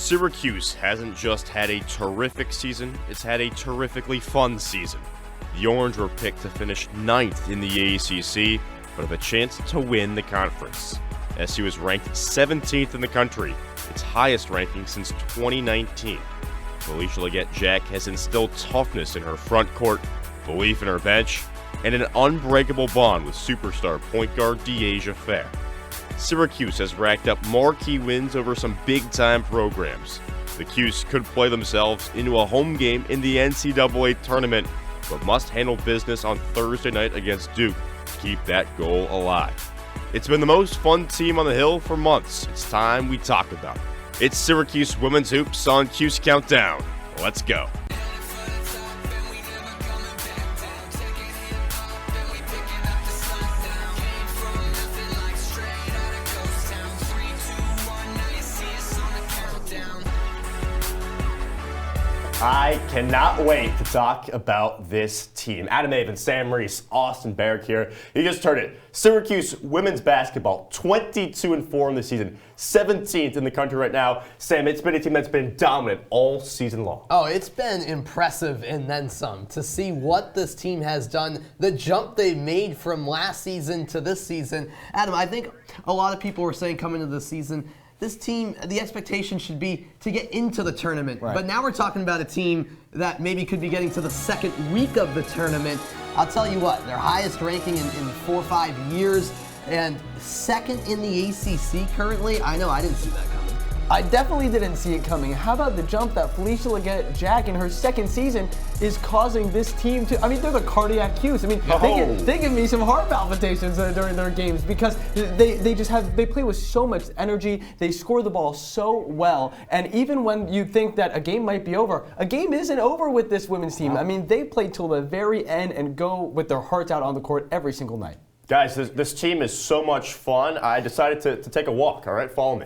Syracuse hasn't just had a terrific season, it's had a terrifically fun season. The Orange were picked to finish 9th in the ACC, but have a chance to win the conference. SU is ranked 17th in the country, its highest ranking since 2019. Felicia Leggett-Jack has instilled toughness in her front court, belief in her bench, and an unbreakable bond with superstar point guard De'Asia Fair. Syracuse has racked up marquee wins over some big-time programs. The Cuse could play themselves into a home game in the NCAA tournament, but must handle business on Thursday night against Duke to keep that goal alive. It's been the most fun team on the Hill for months. It's time we talk about it. It's Syracuse Women's Hoops on Cuse Countdown. Let's go. I cannot wait to talk about this team. Avin, Sam Reis, Austin Barach here. You just heard it. Syracuse women's basketball, 22-4 in the season, 17th in the country right now. Sam, it's been a team that's been dominant all season long. Oh, it's been impressive and then some to see what this team has done, the jump they made from last season to this season. Adam, I think a lot of people were saying coming into the season, this team, the expectation should be to get into the tournament. Right. But now we're talking about a team that maybe could be getting to the second week of the tournament. I'll tell you what, their highest ranking in 4 or 5 years and second in the ACC currently. I know, I didn't see that coming. I definitely didn't see it coming. How about the jump that Felicia Leggett-Jack in her second season is causing this team to, I mean, they're the cardiac cues. I mean, they give me some heart palpitations during their games because they play with so much energy. They score the ball so well. And even when you think that a game might be over, a game isn't over with this women's team. I mean, they play till the very end and go with their hearts out on the court every single night. Guys, this team is so much fun. I decided to take a walk, all right? Follow me.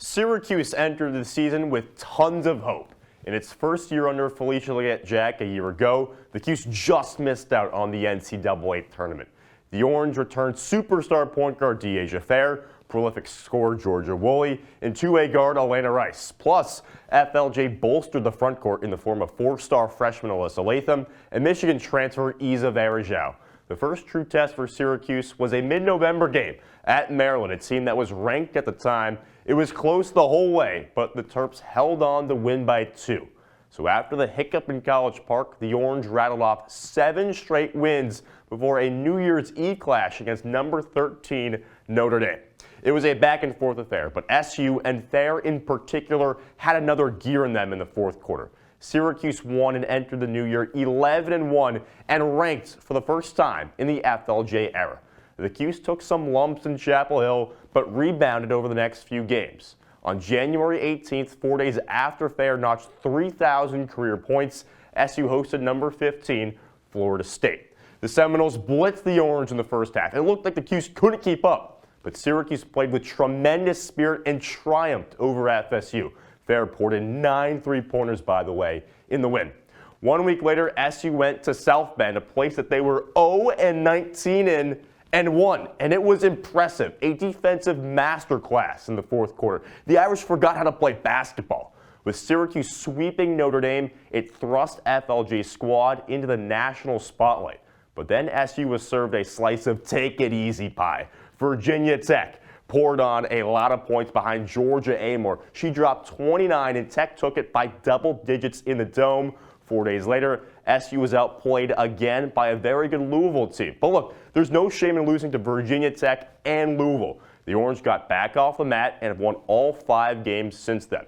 Syracuse entered the season with tons of hope. In its first year under Felicia Leggett-Jack a year ago, the Cuse just missed out on the NCAA tournament. The Orange returned superstar point guard De'Asia Fair, prolific scorer Georgia Woolley, and two-way guard Elena Reis. Plus, FLJ bolstered the front court in the form of four-star freshman Alyssa Latham and Michigan transfer Isa Varejao. The first true test for Syracuse was a mid-November game at Maryland, a team that was ranked at the time. It was close the whole way, but the Terps held on to win by 2. So after the hiccup in College Park, the Orange rattled off 7 straight wins before a New Year's Eve clash against number 13 Notre Dame. It was a back-and-forth affair, but SU and Fair in particular had another gear in them in the fourth quarter. Syracuse won and entered the new year 11-1 and ranked for the first time in the FLJ era. The Cuse took some lumps in Chapel Hill, but rebounded over the next few games. On January 18th, 4 days after Fair notched 3,000 career points, SU hosted number 15, Florida State. The Seminoles blitzed the Orange in the first half. It looked like the Cuse couldn't keep up, but Syracuse played with tremendous spirit and triumphed over FSU. Fair poured in 9 three-pointers, by the way, in the win. 1 week later, SU went to South Bend, a place that they were 0-19 in, and won, and it was impressive. A defensive masterclass in the fourth quarter. The Irish forgot how to play basketball. With Syracuse sweeping Notre Dame, it thrust FLJ's squad into the national spotlight. But then SU was served a slice of take-it-easy pie. Virginia Tech poured on a lot of points behind Georgia Amore. She dropped 29, and Tech took it by double digits in the Dome. 4 days later, SU was outplayed again by a very good Louisville team. But look, there's no shame in losing to Virginia Tech and Louisville. The Orange got back off the mat and have won all 5 games since then.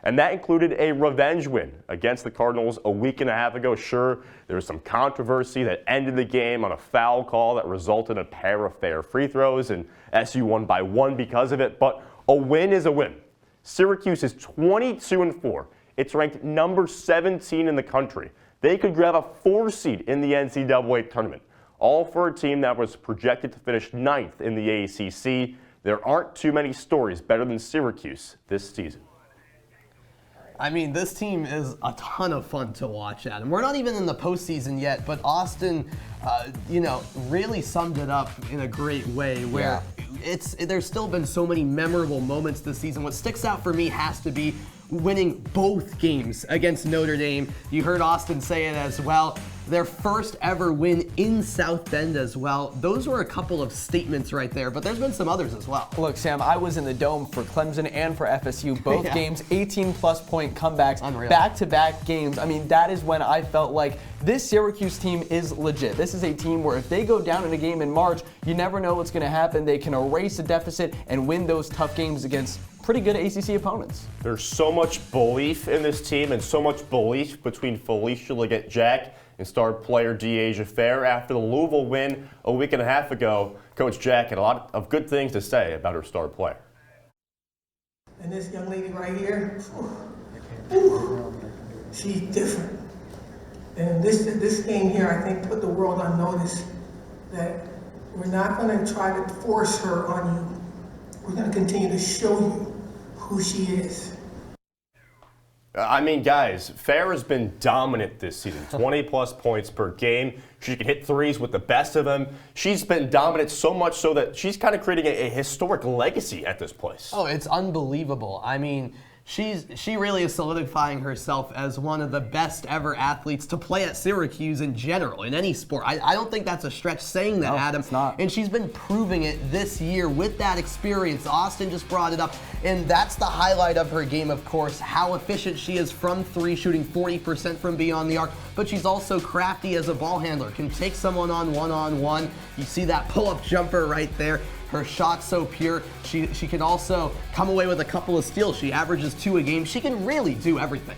And that included a revenge win against the Cardinals a week and a half ago. Sure, there was some controversy that ended the game on a foul call that resulted in a pair of Fair free throws, and SU won by 1 because of it. But a win is a win. Syracuse is 22-4. It's ranked number 17 in the country. They could grab a 4 seed in the NCAA tournament, all for a team that was projected to finish 9th in the ACC. There aren't too many stories better than Syracuse this season. I mean, this team is a ton of fun to watch, Adam. We're not even in the postseason yet, but Austin, really summed it up in a great way where there's still been so many memorable moments this season. What sticks out for me has to be winning both games against Notre Dame. You heard Austin say it as well. Their first ever win in South Bend as well. Those were a couple of statements right there, but there's been some others as well. Look, Sam, I was in the Dome for Clemson and for FSU. Both games, 18-plus point comebacks, Unreal. Back-to-back games. I mean, that is when I felt like this Syracuse team is legit. This is a team where if they go down in a game in March, you never know what's going to happen. They can erase a deficit and win those tough games against pretty good ACC opponents. There's so much belief in this team and so much belief between Felicia Leggett-Jack and star player Deasia Fair. After the Louisville win a week and a half ago, Coach Jack had a lot of good things to say about her star player. And this young lady right here, she's different. And this game here, I think, put the world on notice that we're not going to try to force her on you. We're going to continue to show you who she is. I mean, guys, Fair has been dominant this season, 20-plus points per game. She can hit threes with the best of them. She's been dominant so much so that she's kind of creating a historic legacy at this place. Oh, it's unbelievable. I mean, she really is solidifying herself as one of the best ever athletes to play at Syracuse in general, in any sport. I don't think that's a stretch saying that, Adam. It's not. And she's been proving it this year with that experience. Austin just brought it up, and that's the highlight of her game, of course, how efficient she is from three, shooting 40% from beyond the arc, but she's also crafty as a ball handler, can take someone on one-on-one. You see that pull-up jumper right there. Her shot's so pure. She can also come away with a couple of steals. She averages 2 a game. She can really do everything.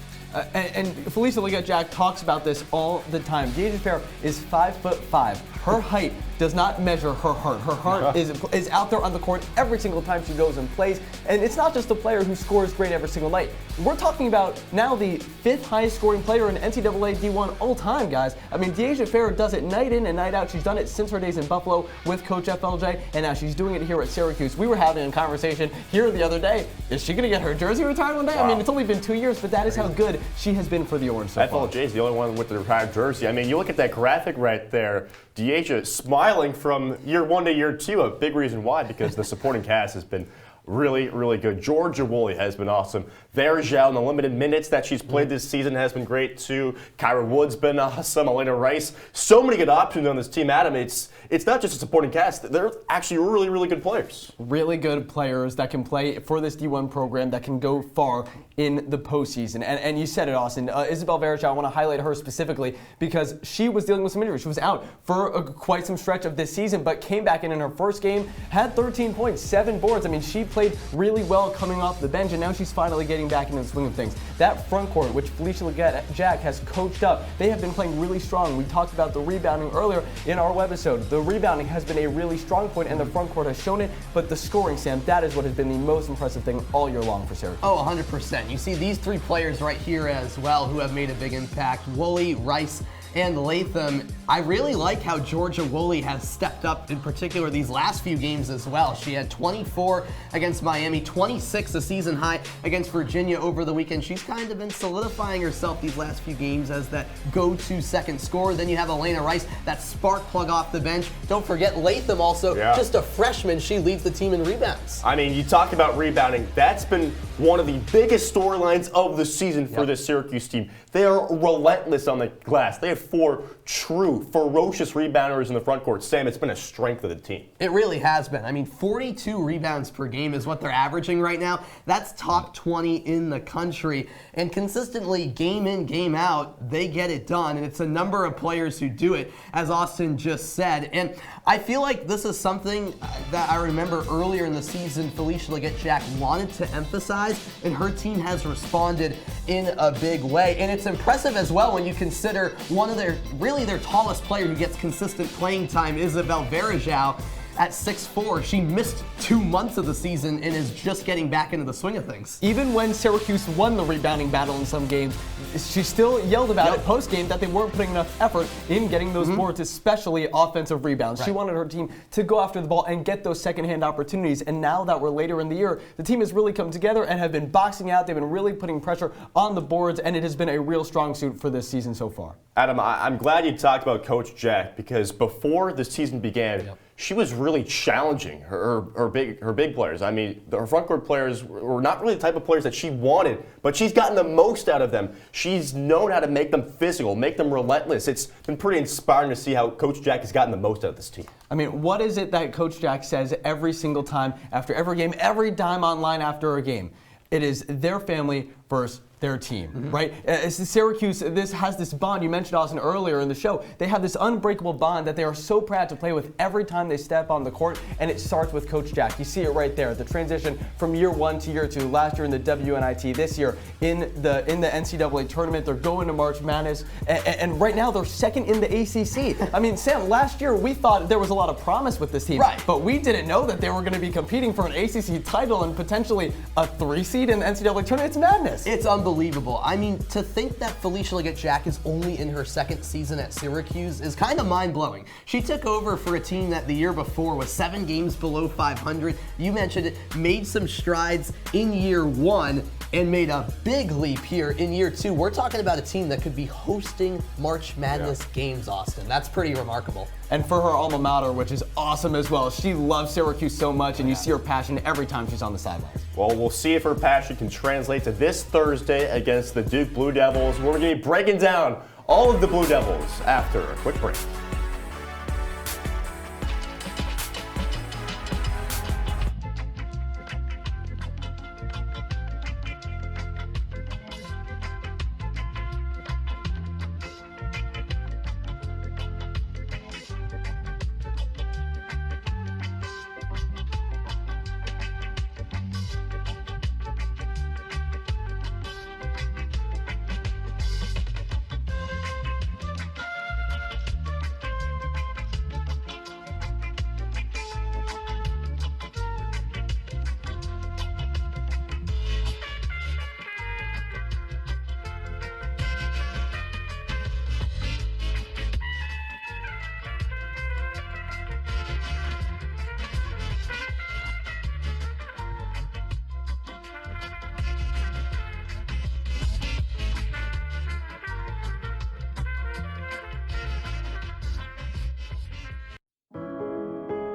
And Felicia Leggett-Jack talks about this all the time. Deasia Fair is 5'5". Her height does not measure her heart. Her heart is out there on the court every single time she goes and plays. And it's not just a player who scores great every single night. We're talking about now the 5th highest scoring player in NCAA D1 all time, guys. I mean, Deasia Fair does it night in and night out. She's done it since her days in Buffalo with Coach FLJ, and now she's doing it here at Syracuse. We were having a conversation here the other day. Is she going to get her jersey retired one day? Wow. I mean, it's only been 2 years, but that is how good she has been for the Orange so far. FLJ is the only one with the retired jersey. I mean, you look at that graphic right there. Deasia smiling from year 1 to year 2. A big reason why, because the supporting cast has been really, really good. Georgia Woolley has been awesome. Verjao in the limited minutes that she's played this season has been great too. Kyra Wood's been awesome. Elena Reis. So many good options on this team, Adam. It's not just a supporting cast. They're actually really, really good players. Really good players that can play for this D1 program that can go far in the postseason. And you said it, Austin. Isabel Verjao, I want to highlight her specifically because she was dealing with some injuries. She was out for quite some stretch of this season, but came back in her first game, had 13 points, 7 boards. I mean, she played really well coming off the bench, and now she's finally getting back into the swing of things. That front court, which Felicia Leggett-Jack has coached up, they have been playing really strong. We talked about the rebounding earlier in our webisode. The rebounding has been a really strong point, and the front court has shown it, but the scoring, Sam, that is what has been the most impressive thing all year long for Syracuse. Oh, 100%. You see these 3 players right here as well who have made a big impact. Woolley, Rice, and Latham. I really like how Georgia Woolley has stepped up, in particular these last few games as well. She had 24 against Miami, 26 a season high against Virginia over the weekend. She's kind of been solidifying herself these last few games as that go-to second scorer. Then you have Elena Rice, that spark plug off the bench. Don't forget Latham also, just a freshman. She leads the team in rebounds. I mean, you talk about rebounding. That's been one of the biggest storylines of the season for this Syracuse team. They are relentless on the glass. They have 4 true, ferocious rebounders in the front court. Sam, it's been a strength of the team. It really has been. I mean, 42 rebounds per game is what they're averaging right now. That's top 20 in the country. And consistently, game in, game out, they get it done. And it's a number of players who do it, as Austin just said. And I feel like this is something that I remember earlier in the season Felicia Leggett-Jack wanted to emphasize, and her team has responded in a big way. And it's impressive as well when you consider one of their tallest player who gets consistent playing time, Isabel Verjao. at 6'4". She missed 2 months of the season and is just getting back into the swing of things. Even when Syracuse won the rebounding battle in some games, she still yelled about it post-game that they weren't putting enough effort in getting those boards, especially offensive rebounds. She wanted her team to go after the ball and get those second-hand opportunities. And now that we're later in the year, the team has really come together and have been boxing out. They've been really putting pressure on the boards, and it has been a real strong suit for this season so far. Adam, I'm glad you talked about Coach Jack, because before the season began, she was really challenging her big players. I mean, her front court players were not really the type of players that she wanted, but she's gotten the most out of them. She's known how to make them physical, make them relentless. It's been pretty inspiring to see how Coach Jack has gotten the most out of this team. I mean, what is it that Coach Jack says every single time after every game, every dime online after a game? It is their family versus their team, right? Syracuse, this has this bond. You mentioned, Austin, earlier in the show. They have this unbreakable bond that they are so proud to play with every time they step on the court, and it starts with Coach Jack. You see it right there, the transition from year 1 to year 2. Last year in the WNIT, this year in the NCAA tournament. They're going to March Madness, and right now they're second in the ACC. I mean, Sam, last year we thought there was a lot of promise with this team, but we didn't know that they were going to be competing for an ACC title and potentially a 3 seed in the NCAA tournament. It's madness. It's unbelievable. I mean, to think that Felicia Leggett-Jack is only in her second season at Syracuse is kind of mind-blowing. She took over for a team that the year before was 7 games below 500. You mentioned it, made some strides in year 1 and made a big leap here in year 2. We're talking about a team that could be hosting March Madness games, Austin. That's pretty remarkable. And for her alma mater, which is awesome as well. She loves Syracuse so much, and you see her passion every time she's on the sidelines. Well, we'll see if her passion can translate to this Thursday against the Duke Blue Devils. We're going to be breaking down all of the Blue Devils after a quick break.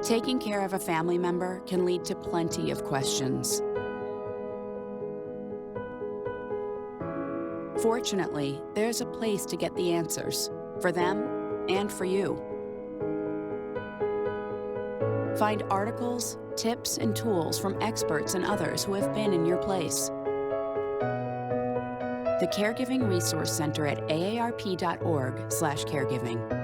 Taking care of a family member can lead to plenty of questions. Fortunately, there's a place to get the answers, for them and for you. Find articles, tips, and tools from experts and others who have been in your place. The Caregiving Resource Center at aarp.org/caregiving.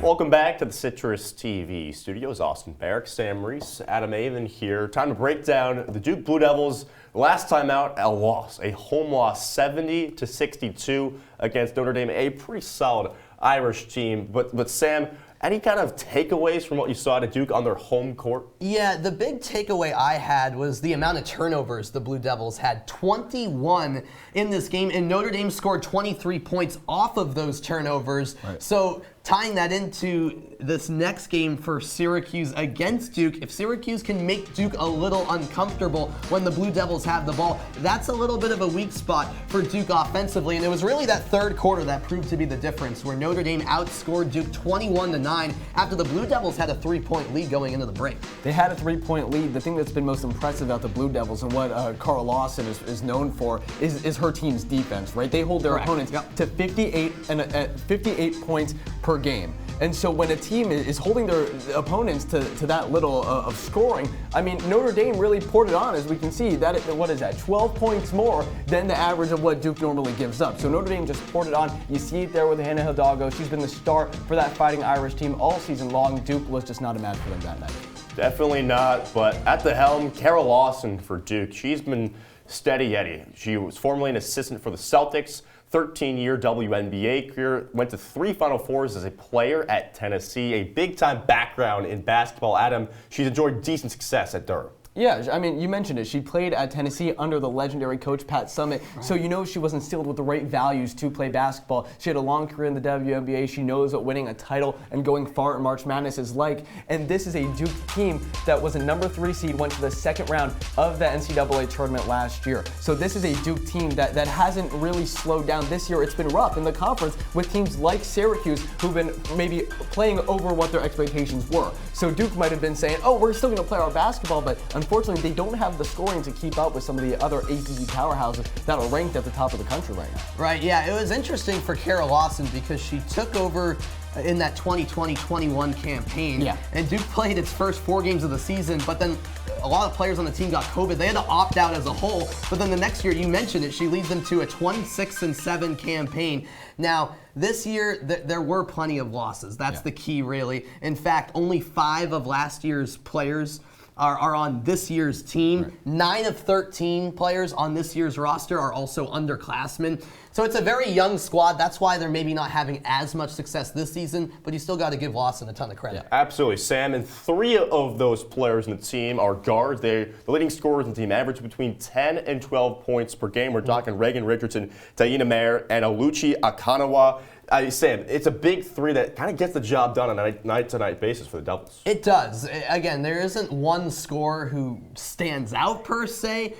Welcome back to the CitrusTV studios. Austin Barach, Sam Reis, Adam Avin here. Time to break down the Duke Blue Devils. Last time out, a loss, a home loss, 70-62 against Notre Dame, a pretty solid Irish team. But Sam, any kind of takeaways from what you saw at Duke on their home court? Yeah, the big takeaway I had was the amount of turnovers the Blue Devils had. 21 in this game, and Notre Dame scored 23 points off of those turnovers. So tying that into this next game for Syracuse against Duke, if Syracuse can make Duke a little uncomfortable when the Blue Devils have the ball, that's a little bit of a weak spot for Duke offensively. And it was really that third quarter that proved to be the difference, where Notre Dame outscored Duke 21-9 after the Blue Devils had a 3-point lead going into the break. They had a 3-point lead. The thing that's been most impressive about the Blue Devils and what Carl Lawson is known for is her team's defense, right? They hold their opponents to 58 points per game. And so when a team is holding their opponents to that little of scoring, I mean, Notre Dame really poured it on, as we can see. What is that, 12 points more than the average of what Duke normally gives up. So Notre Dame just poured it on. You see it there with Hannah Hidalgo. She's been the star for that Fighting Irish team all season long. Duke was just not a match for them that night. Definitely not, but at the helm, Carol Lawson for Duke. She's been steady Eddie. She was formerly an assistant for the Celtics, 13-year WNBA career, went to 3 Final Fours as a player at Tennessee, a big-time background in basketball. Adam, she's enjoyed decent success at Durham. Yeah, I mean, you mentioned it. She played at Tennessee under the legendary coach Pat Summitt, so you know she was instilled with the right values to play basketball. She had a long career in the WNBA. She knows what winning a title and going far in March Madness is like. And this is a Duke team that was a number 3 seed, went to the second round of the NCAA tournament last year. So this is a Duke team that hasn't really slowed down this year. It's been rough in the conference with teams like Syracuse who've been maybe playing over what their expectations were. So Duke might have been saying, oh, we're still going to play our basketball, but unfortunately, they don't have the scoring to keep up with some of the other ACC powerhouses that are ranked at the top of the country right now. Right, yeah. It was interesting for Kara Lawson because she took over in that 2020-21 campaign. Yeah. And Duke played its first 4 games of the season, but then a lot of players on the team got COVID. They had to opt out as a whole. But then the next year, you mentioned it, she leads them to a 26-7 campaign. Now, this year, there were plenty of losses. That's the key, really. In fact, only 5 of last year's players are on this year's team. Right. 9 of 13 players on this year's roster are also underclassmen. So it's a very young squad. That's why they're maybe not having as much success this season, but you still got to give Lawson a ton of credit. Yeah, absolutely, Sam. And 3 of those players in the team are guards. The leading scorers in the team average between 10 and 12 points per game. We're talking Reagan Richardson, Taina Mayer, and Aluchi Akanawa. Sam, it's a big 3 that kind of gets the job done on a night-to-night basis for the Devils. It does. Again, there isn't one scorer who stands out per se.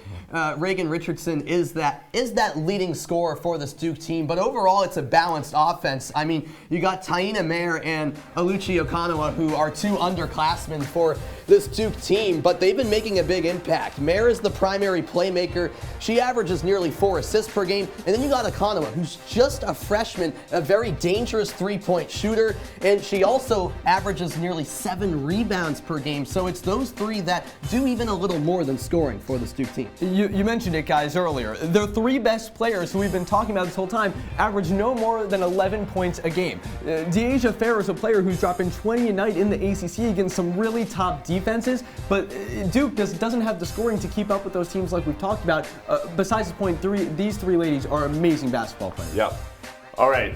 Reagan Richardson is that leading scorer for this Duke team, but overall it's a balanced offense. I mean, you got Taina Mayer and Aluchi Okanawa, who are 2 underclassmen for this Duke team, but they've been making a big impact. Mayer is the primary playmaker. She averages nearly 4 assists per game, and then you got Okanawa, who's just a freshman, a very dangerous 3-point shooter, and she also averages nearly 7 rebounds per game. So it's those 3 that do even a little more than scoring for this Duke team. You mentioned it, guys, earlier. Their 3 best players who we've been talking about this whole time average no more than 11 points a game. Deasia Fair is a player who's dropping 20 a night in the ACC against some really top defenses, but Duke doesn't have the scoring to keep up with those teams like we've talked about. Besides the point, these 3 ladies are amazing basketball players. Yep. All right.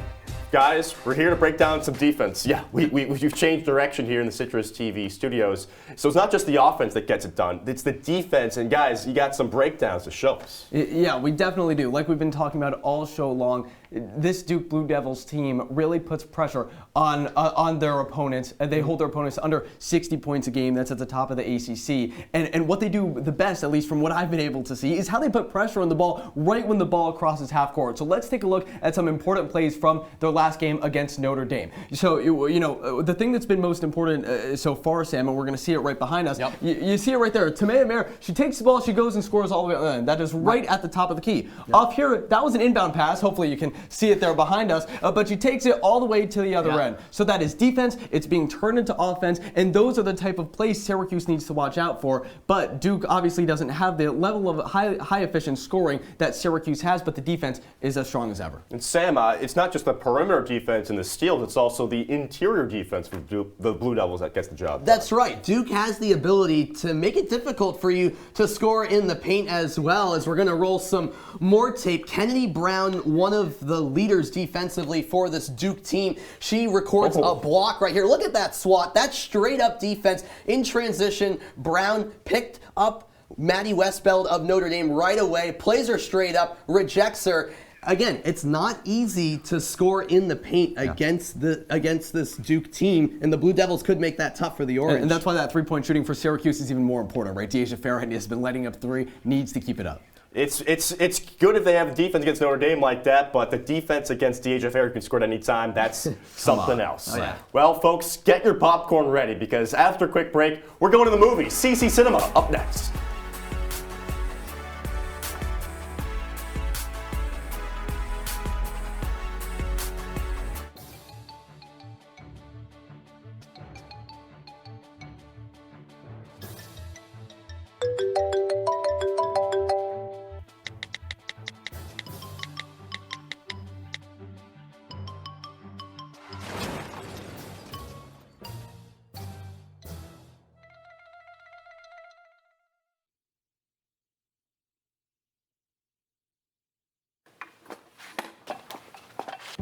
Guys, we're here to break down some defense. Yeah, we've changed direction here in the CitrusTV studios. So it's not just the offense that gets it done, it's the defense. And guys, you got some breakdowns to show us. Yeah, we definitely do. Like we've been talking about all show long, this Duke Blue Devils team really puts pressure on their opponents, and they hold their opponents under 60 points a game. That's at the top of the ACC. And what they do the best, at least from what I've been able to see, is how they put pressure on the ball right when the ball crosses half court. So let's take a look at some important plays from their last game against Notre Dame. So, you know, the thing that's been most important so far, Sam, and we're going to see it right behind us, you see it right there. Taina Mayer, she takes the ball, she goes and scores all the way up the end. That is right at the top of the key. Up here, that was an inbound pass. Hopefully you can see it there behind us, but she takes it all the way to the other end. So that is defense, it's being turned into offense, and those are the type of plays Syracuse needs to watch out for. But Duke obviously doesn't have the level of high efficient scoring that Syracuse has, but the defense is as strong as ever. And Sam, it's not just the perimeter defense and the steals, it's also the interior defense for the Blue Devils that gets the job done. That's right. Duke has the ability to make it difficult for you to score in the paint as well. As we're going to roll some more tape, Kennedy Brown, one of the leaders defensively for this Duke team, she records a block right here. Look at that swat. That's straight up defense in transition. Brown picked up Maddie Westbeld of Notre Dame right away, plays her straight up, rejects her. Again, it's not easy to score in the paint against this Duke team, and the Blue Devils could make that tough for the Orange. And that's why that three-point shooting for Syracuse is even more important, right? Deasia Fair has been letting up 3, needs to keep it up. It's good if they have a defense against Notre Dame like that, but the defense against Deasia Fair, who can score at any time, that's something else. Oh, yeah. Well, folks, get your popcorn ready, because after a quick break, we're going to the movies. CC Cinema up next.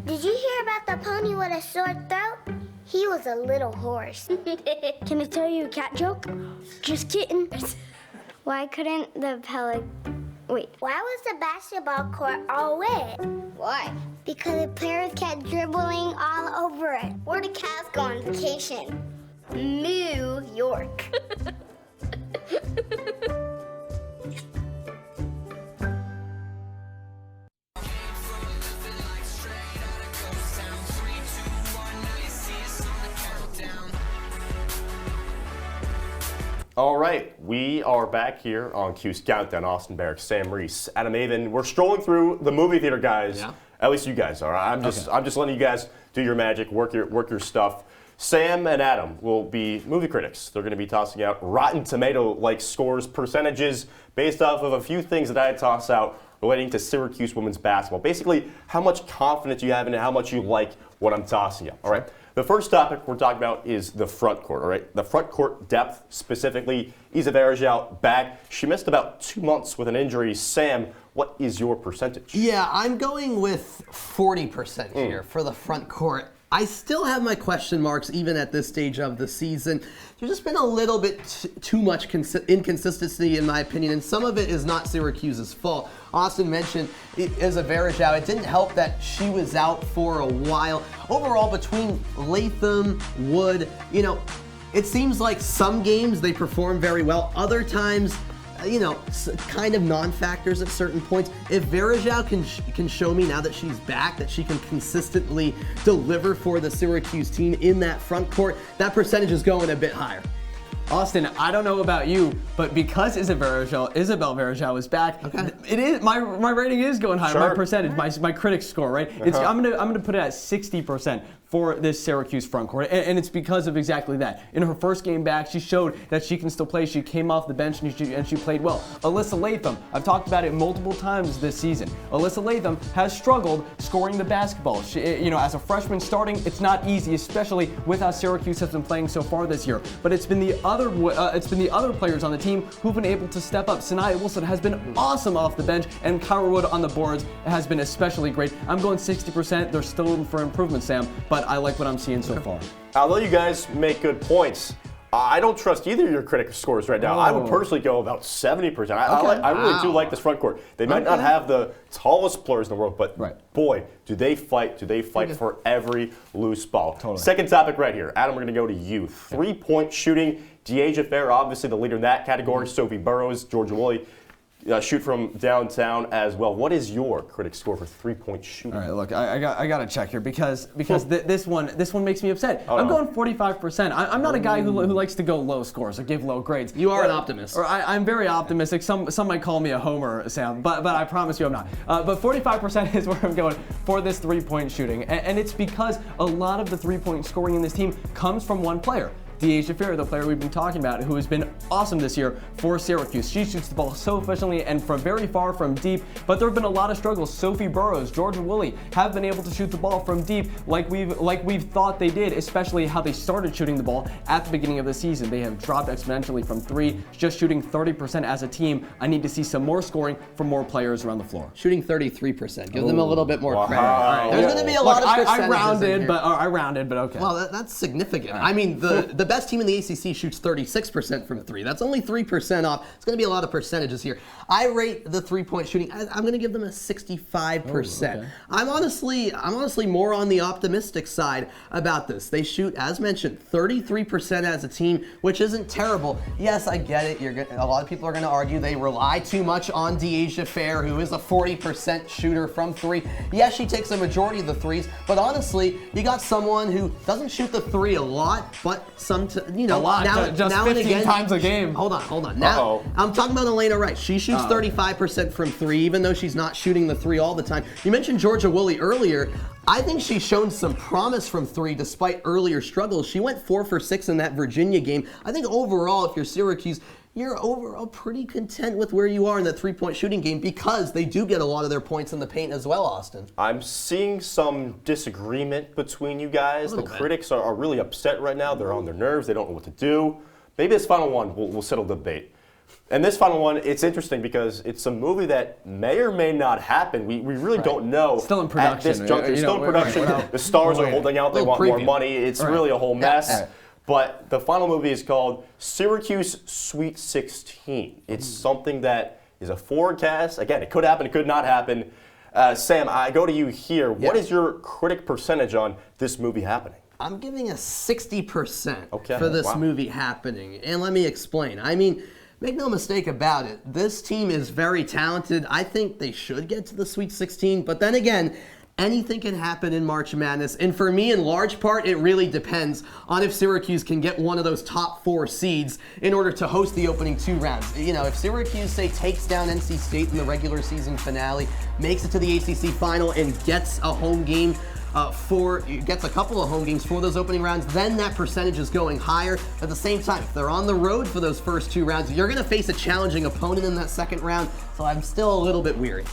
Did you hear about the pony with a sore throat? He was a little horse. Can I tell you a cat joke? Just kidding. Why couldn't the Why was the basketball court all wet? Why? Because the players kept dribbling all over it. Where did Cavs go on vacation? New York. All right, we are back here on Cuse Countdown. Austin Barach, Sam Reis, Adam Avin. We're strolling through the movie theater, guys. Yeah. At least you guys are. I'm just letting you guys do your magic, work your stuff. Sam and Adam will be movie critics. They're going to be tossing out Rotten Tomato-like scores, percentages based off of a few things that I had tossed out relating to Syracuse women's basketball. Basically, how much confidence you have in it, how much you like what I'm tossing out. All right. The first topic we're talking about is the front court, all right? The front court depth, specifically, Isa Varejao back. She missed about 2 months with an injury. Sam, what is your percentage? Yeah, I'm going with 40% here for the front court. I still have my question marks even at this stage of the season. There's just been a little bit too much inconsistency in my opinion, and some of it is not Syracuse's fault. Austin mentioned Isa Varejao. It didn't help that she was out for a while. Overall, between Latham, Wood, it seems like some games they perform very well. Other times, kind of non-factors at certain points. If Varejao can show me now that she's back that she can consistently deliver for the Syracuse team in that front court, that percentage is going a bit higher. Austin, I don't know about you, but because Isabel Varejao is back, it is my rating is going higher. Sure. My percentage, my critics score, right? I'm gonna put it at 60% for this Syracuse front court, and it's because of exactly that. In her first game back, she showed that she can still play. She came off the bench and she played well. Alyssa Latham, I've talked about it multiple times this season. Alyssa Latham has struggled scoring the basketball. She, as a freshman starting, it's not easy, especially with how Syracuse has been playing so far this year. But it's been the other players on the team who've been able to step up. Sanaya Wilson has been awesome off the bench, and Kyra Wood on the boards has been especially great. I'm going 60%. There's still room for improvement, Sam, but I like what I'm seeing so far. Although you guys make good points, I don't trust either of your critic scores right now. I would personally go about 70%. I really do like this front court. They might not have the tallest players in the world, but boy, do they fight. Do they fight for every loose ball. Totally. Second topic right here. Adam, we're going to go to you. Three-point shooting. Deasia Fair, obviously the leader in that category. Sophie Burrows, Georgia Woolley. Shoot from downtown as well. What is your critic score for three-point shooting? All right, look, I got to check here because this one makes me upset. I'm going 45%. I'm not a guy who likes to go low scores or give low grades. You are an optimist. Or I'm very optimistic. Some might call me a homer, Sam, but I promise you I'm not. But 45% is where I'm going for this three-point shooting, and it's because a lot of the three-point scoring in this team comes from one player. Deasia Fair, the player we've been talking about, who has been awesome this year for Syracuse. She shoots the ball so efficiently and from very far from deep, but there have been a lot of struggles. Sophie Burrows, Georgia Woolley have been able to shoot the ball from deep like we've thought they did, especially how they started shooting the ball at the beginning of the season. They have dropped exponentially from three, just shooting 30% as a team. I need to see some more scoring from more players around the floor. Shooting 33%. Give them a little bit more credit. Right. There's going to be a lot of percentages I rounded, but okay. Well, that's significant. I mean, the best team in the ACC shoots 36% from three. That's only 3% off. It's going to be a lot of percentages here. I rate the three-point shooting. I'm going to give them a 65%. Okay. I'm honestly more on the optimistic side about this. They shoot, as mentioned, 33% as a team, which isn't terrible. Yes, I get it. A lot of people are going to argue they rely too much on Deasia Fair, who is a 40% shooter from three. Yes, she takes a majority of the threes, but honestly, you got someone who doesn't shoot the three a lot, but a lot, just 15 times a game. Hold on. Now, I'm talking about Elena Reis. She shoots 35% from three, even though she's not shooting the three all the time. You mentioned Georgia Woolley earlier. I think she's shown some promise from three despite earlier struggles. She went 4 for 6 in that Virginia game. I think overall, if you're Syracuse, you're overall pretty content with where you are in that three-point shooting game because they do get a lot of their points in the paint as well, Austin. I'm seeing some disagreement between you guys. The critics are really upset right now. They're on their nerves. They don't know what to do. Maybe this final one will settle the debate. And this final one, it's interesting because it's a movie that may or may not happen. We really don't know. Still in production. At this juncture. It's still in production. The stars are holding out. They want more money. It's really a whole mess. But the final movie is called Syracuse Sweet 16. It's something that is a forecast. Again, it could happen, it could not happen. Sam, I go to you here. What is your critic percentage on this movie happening? I'm giving a 60% for this movie happening. And let me explain. I mean, make no mistake about it. This team is very talented. I think they should get to the Sweet 16. But then again, anything can happen in March Madness. And for me, in large part, it really depends on if Syracuse can get one of those top 4 seeds in order to host the opening 2 rounds. You know, if Syracuse, say, takes down NC State in the regular season finale, makes it to the ACC final, and gets a home game gets a couple of home games for those opening rounds, then that percentage is going higher. At the same time, if they're on the road for those first 2 rounds, you're going to face a challenging opponent in that second round, so I'm still a little bit weary.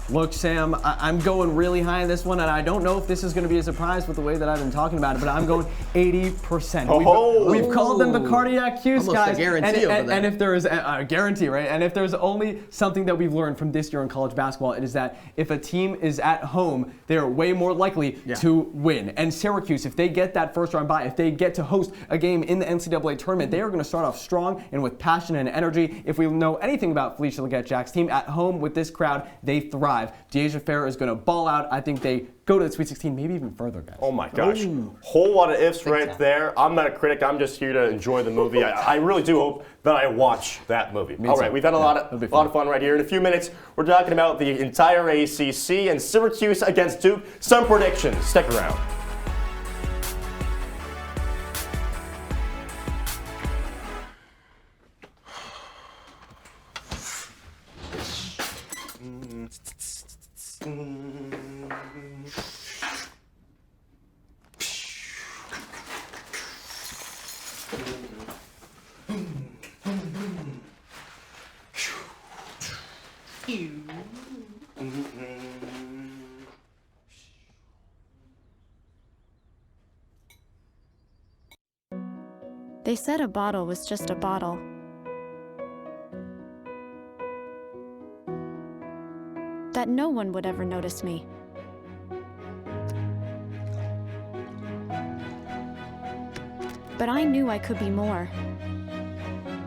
Look, Sam, I'm going really high on this one, and I don't know if this is going to be a surprise with the way that I've been talking about it, but I'm going 80%. We've called them the cardiac Cuse Almost guys. A guarantee and if there is a guarantee, right? And if there's only something that we've learned from this year in college basketball, it is that if a team is at home, they're way more likely to win. And Syracuse, if they get that first round bye, if they get to host a game in the NCAA tournament, they are going to start off strong and with passion and energy. If we know anything about Felicia Leggett-Jack's team, at home with this crowd, they thrive. Deasia Fair is going to ball out. I think they go to the Sweet 16, maybe even further, guys. Oh my gosh. Whole lot of ifs right there. I'm not a critic. I'm just here to enjoy the movie. I really do hope that I watch that movie. All right, we've had a lot of fun right here. In a few minutes, we're talking about the entire ACC and Syracuse against Duke. Some predictions. Stick around. They said a bottle was just a bottle. That no one would ever notice me. But I knew I could be more.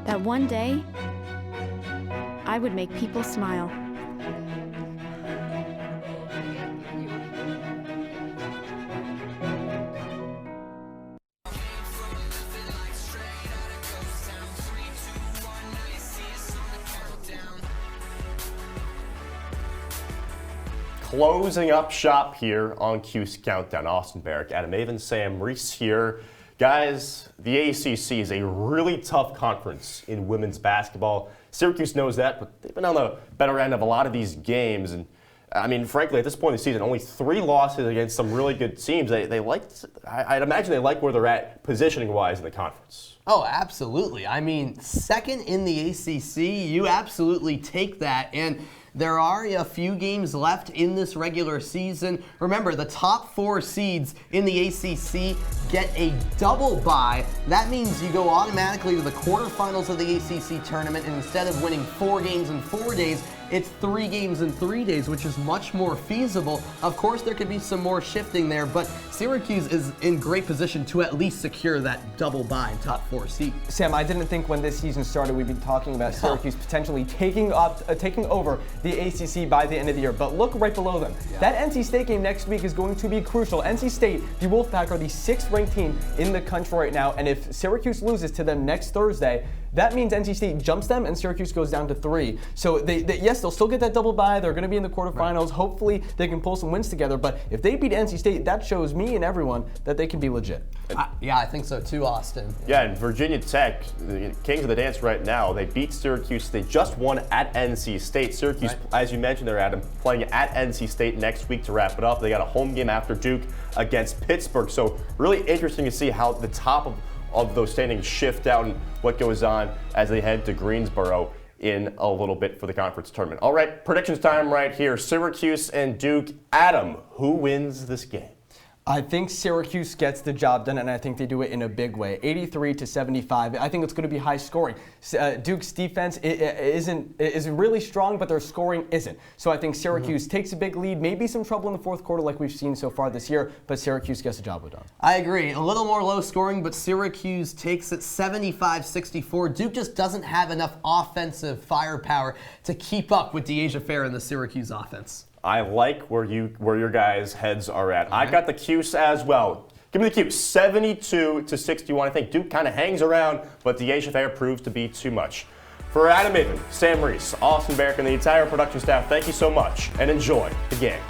That one day, I would make people smile. Closing up shop here on Cuse Countdown. Austin Barach, Adam, Avin, Sam, Reis here. Guys, the ACC is a really tough conference in women's basketball. Syracuse knows that, but they've been on the better end of a lot of these games. And I mean, frankly, at this point in the season, only 3 losses against some really good teams. They like, I'd imagine they like where they're at positioning-wise in the conference. Oh, absolutely. I mean, second in the ACC, you absolutely take that. And there are a few games left in this regular season. Remember, the top 4 seeds in the ACC get a double bye. That means you go automatically to the quarterfinals of the ACC tournament, and instead of winning 4 games in 4 days, it's 3 games in 3 days, which is much more feasible. Of course, there could be some more shifting there, but Syracuse is in great position to at least secure that double bye top 4 seed. Sam, I didn't think when this season started we'd be talking about Syracuse potentially taking over the ACC by the end of the year, but look right below them. That NC State game next week is going to be crucial. NC State, the Wolfpack, are the 6th ranked team in the country right now, and if Syracuse loses to them next Thursday, that means NC State jumps them and Syracuse goes down to 3. So yes, they'll still get that double bye. They're going to be in the quarterfinals. Right. Hopefully they can pull some wins together. But if they beat NC State, that shows me and everyone that they can be legit. Yeah, I think so too, Austin. Yeah, and Virginia Tech, the kings of the dance right now, they beat Syracuse. They just won at NC State. Syracuse, as you mentioned there, Adam, playing at NC State next week to wrap it up. They got a home game after Duke against Pittsburgh. So really interesting to see how the top of those standings shift out and what goes on as they head to Greensboro in a little bit for the conference tournament. All right, predictions time right here. Syracuse and Duke. Adam, who wins this game? I think Syracuse gets the job done, and I think they do it in a big way. 83-75. I think it's going to be high scoring. Duke's defense is really strong, but their scoring isn't. So I think Syracuse takes a big lead, maybe some trouble in the fourth quarter like we've seen so far this year, but Syracuse gets the job done. I agree. A little more low scoring, but Syracuse takes it 75-64. Duke just doesn't have enough offensive firepower to keep up with DeAsia Fair and the Syracuse offense. I like where your guys' heads are at. I got the Cuse as well. Give me the Cuse, 72-61. I think Duke kind of hangs around, but DeAsia Fair proves to be too much. For Adam, Avin, Sam Reis, Austin Barach, and the entire production staff, thank you so much, and enjoy the game.